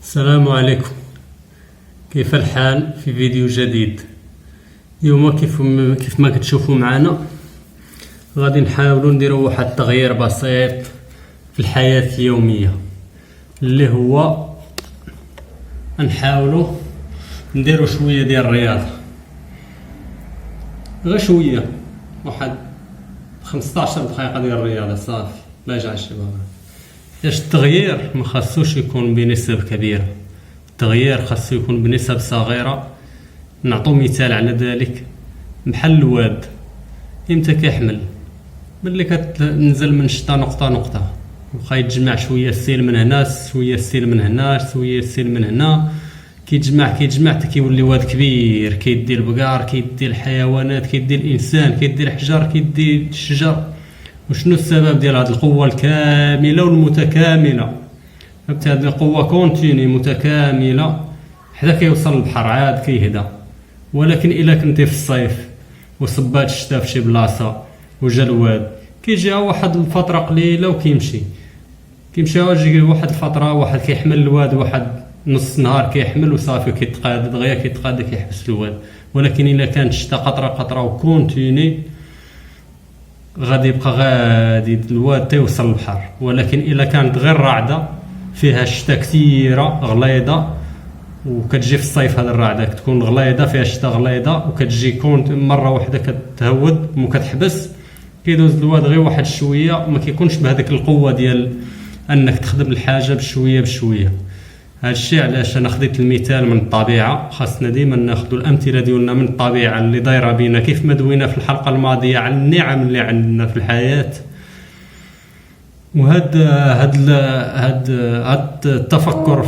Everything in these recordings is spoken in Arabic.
السلام عليكم. كيف الحال؟ في فيديو جديد. اليوم كيف ما كتشوفوا معنا غادي نحاولوا نديروا واحد التغيير بسيط في الحياة اليومية، اللي هو نحاولوا نديروا شوية ديال الرياضة، غير شوية، واحد 15 دقيقة ديال الرياضة صافي، ما يجعلش بها. باش التغيير ما خاصوش يكون بنسب كبيرة، التغيير خاصو يكون بنسب صغيرة. نعطو مثال على ذلك، بحال الواد امتى كيحمل، ملي كتنزل من شتا نقطة نقطة، وبقى يتجمع شوية السيل من هنا، شوية السيل من هنا، شوية السيل من هنا، كيتجمع حتى كيولي واد كبير، كيدي البقار، كيدي الحيوانات، كيدي الانسان، كيدي الحجر، كيدي الشجر. وشنو السبب ديال هذه القوة الكاملة والمتكاملة؟ فهمت؟ هذه القوة كونتيني متكاملة حتى كيوصل البحر عاد كيهدى. ولكن الا كنتي في الصيف وصبات الشتا في شي بلاصة وجا الواد، كيجيها واحد الفترة قليلة وكيمشي، يجي واحد الفترة واحد كيحمل الواد، واحد نص نهار كيحمل وصافي، كيتقاد دغيا كيحبس الواد. ولكن الا كانت الشتا قطرة وكونتيني غادي يبقى غادي الواد تيوصل للبحر. ولكن الا كانت غير راعده فيها الشتا كثيره غليظه، وكتجي في الصيف هذه الراعده كتكون غليظه فيها الشتا غليظه، وكتجي كون مره واحده كتهود وما كتحبس، كيدوز الواد غير واحد شويه، ما كيكونش بهذيك القوه ديال انك تخدم الحاجه بشويه بشويه. هذا الشيء علاش انا خديت المثال من الطبيعه. خاصنا ديما ناخذ الامثله ديالنا من الطبيعه اللي دايره بينا، كيف ما دوينا في الحلقه الماضيه على النعم اللي عندنا في الحياه. وهاد التفكر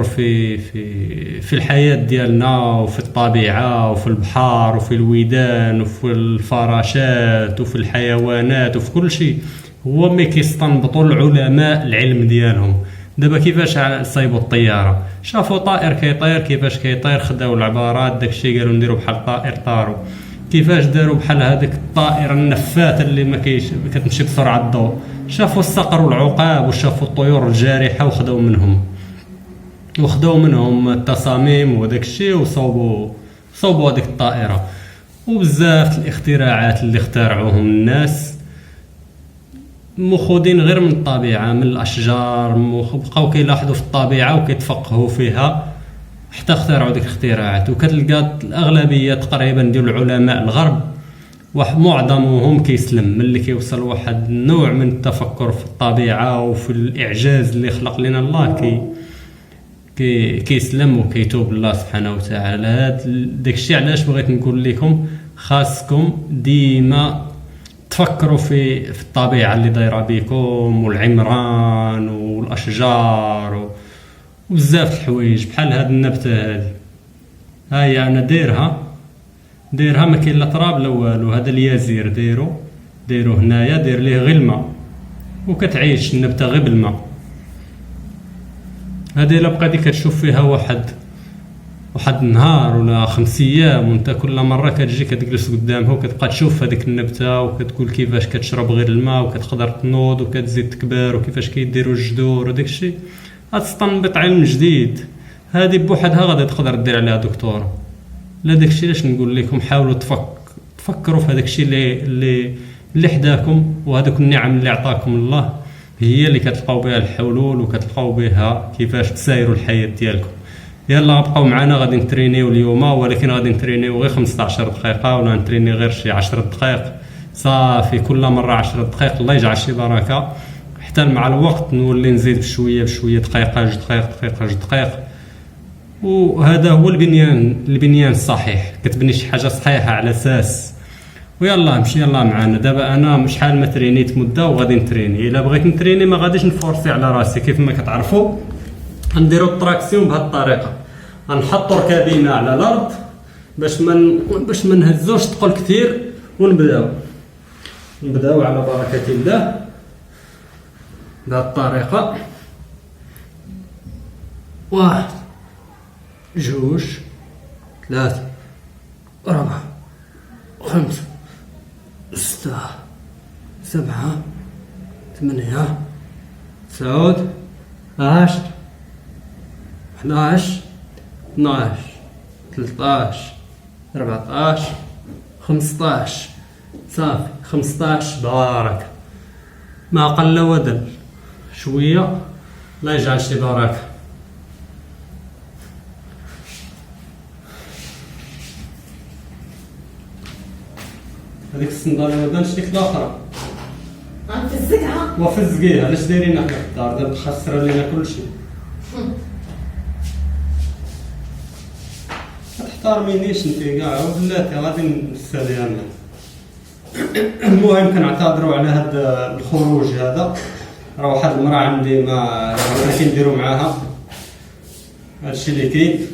في الحياه ديالنا، وفي الطبيعه، وفي البحر، وفي الودان، وفي الفراشات، وفي الحيوانات، وفي كل شيء، هو ما كيستنبطوا العلماء العلم ديالهم. دابا كيفاش صايبوا الطياره، شافوا طائر كيطير، كيفاش كيطير خداو العبارات داكشي، قالوا نديروا بحال طائر طاروا. كيفاش داروا بحال هذاك الطائره النفاثه اللي ما كتمشي بسرعه الضوء، شافوا الصقر والعقاب، وشافوا الطيور الجارحه، وخداو منهم التصاميم وداكشي، وصوبوا هذيك الطائره. وبزاف الاختراعات اللي اخترعوهم الناس مخودين غير من الطبيعه، من الاشجار، بقاو كيلاحظوا في الطبيعه وكيتفقهوا فيها حتى اخترعوا ديك الاختراعات. وكتلقى الاغلبيه تقريبا ديال العلماء الغرب معظمهم كيسلم ملي كيوصل واحد النوع من التفكر في الطبيعه وفي الاعجاز اللي خلق لنا الله، كيسلم وكيتوب الله سبحانه وتعالى. داكشي علاش بغيت نقول لكم خاصكم ديما تفكروا في الطبيعه اللي دايره بكم، والعمران والاشجار وبزاف الحوايج. بحال هاد النبته هاي انا دايرها ما كاين لا تراب لا والو. هذا اليازير ديرو هنايا، دير ليه غير الماء، وكتعيش النبته غير بالماء. هذه الا بقيتي كتشوف فيها واحد النهار ولا 5 ايام، وانت كل مره كتجي كتجلس قدامها وكتبقى تشوف هذيك النبته، وكتقول كيفاش كتشرب غير الماء، وكتقدر تنوض وكتزيد تكبر، وكيفاش كيديروا الجذور وداك الشيء، غتستنبط علم جديد. هذه بوحدها غادي تقدر دير عليها دكتوراه. لا داكشي علاش نقول لكم حاولوا تفكروا في هذاك الشيء اللي حداكم، وهذوك النعم اللي عطاكم الله هي اللي كتلقاو بها الحلول، وكتلقاو بها كيفاش تسايروا الحياه ديالكم. يلا بقاو معنا، غادي نترينيو اليوم، ولكن غادي نترينيو غير 15 دقيقه، ولا نتريني غير شي 10 دقائق صافي، كل مره 10 دقائق. الله يجعل شي بركه، حتى مع الوقت نولي نزيد بشويه دقيقه، 2 دقائق. وهذا هو البنيان الصحيح، كتبني شي حاجه صحيحه على اساس. ويلا مشي يلا معنا. دابا انا شحال ما ترينيت مده وغادي نتريني. الا بغيت نتريني ما غاديش نفورسي على راسي، كيف ما كتعرفوا نديروا التراكسيون بهذه الطريقه، غنحطوا ركابينا على الارض باش ما نهزوش ثقل كثير، ونبداو على بركه الله بهذه الطريقه. 1 2 3 4 5 6 7 8 9 10 11 12 13 14 15. صافي 15. بارك. ما قل ودل. شويه الله يجعل شي بركه. هذيك الصندالة ما بانش ديك الاخرى غنفزقها وفزقيها. علاش دايرين حنا في الدار دابا خسر لينا كلشي. ما تحترمينيش انت كاع وبلاتي غادي نسالي انا. المهم كنعتذروا على هذا الخروج هذا. راه واحد المراه عندي ما كنديروا معاها هادشي اللي كاين.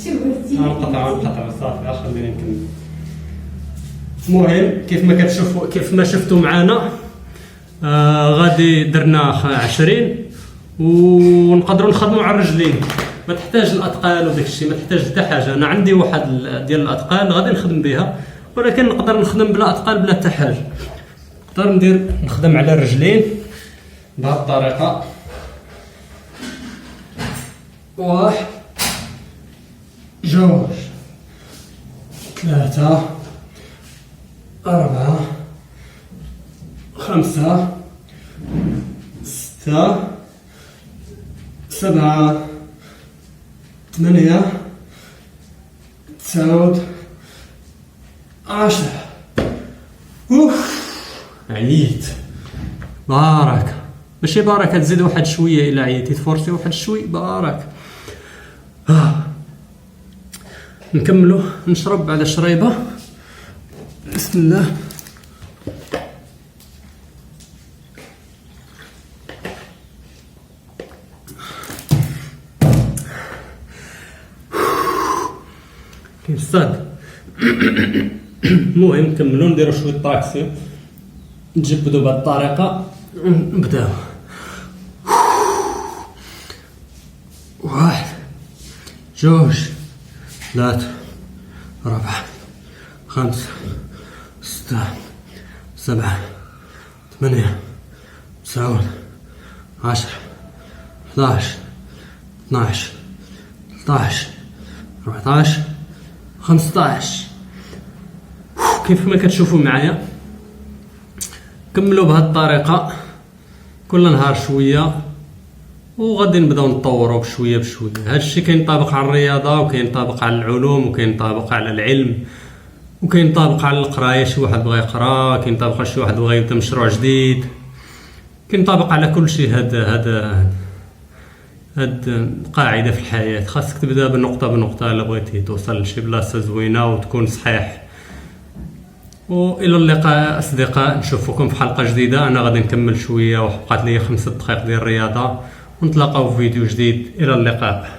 شو قلتي؟ نقطع صافي خليني نكمل. المهم كيف ما شفتوا معنا غادي درنا 20 ونقدروا نخدموا على الرجلين. ما تحتاج الاثقال وداك الشيء، ما تحتاج حتى حاجه. انا عندي واحد ديال الاثقال غادي نخدم بها، ولكن نقدر نخدم بلا اثقال بلا حتى حاجه. نقدر نخدم على الرجلين بهذه الطريقه. 1 2 3 4 5 6 7 8 9 10. اوف عييت. بارك. ماشي بارك تزيد واحد شويه الا عييتي تفورسي واحد شوي. بارك. نكملوا نشرب بعد شريبه. بسم الله. كاين الصاد. المهم نكملوا نديروا شويه طاكسي نجبدوا بهذه الطريقه ونبداو. 1 2 3 4 5 6 7 8 9 10 11 12 13 14 15. كيف ما كتشوفوا معايا كملوا بهذه الطريقه كل نهار شويه، وغادي نبداو نطوروا بشويه بشويه. هذا الشيء كينطبق على الرياضه، وكينطبق على العلوم، وكينطبق على العلم، وكينطبق على القرايه. شي واحد بغى يقرا، كينطبق على شي واحد بغى يبدا مشروع جديد، كينطبق على كل شيء. هاد قاعده في الحياه. خاصك تبدا بنقطه بنقطه الا بغيتي توصل لشي بلاصه زوينه وتكون صحيح. والى اللقاء اصدقاء، نشوفكم في حلقه جديده. انا غادي نكمل شويه وبقات لي 5 دقائق ديال الرياضه، ونتلاقاو في فيديو جديد. الى اللقاء.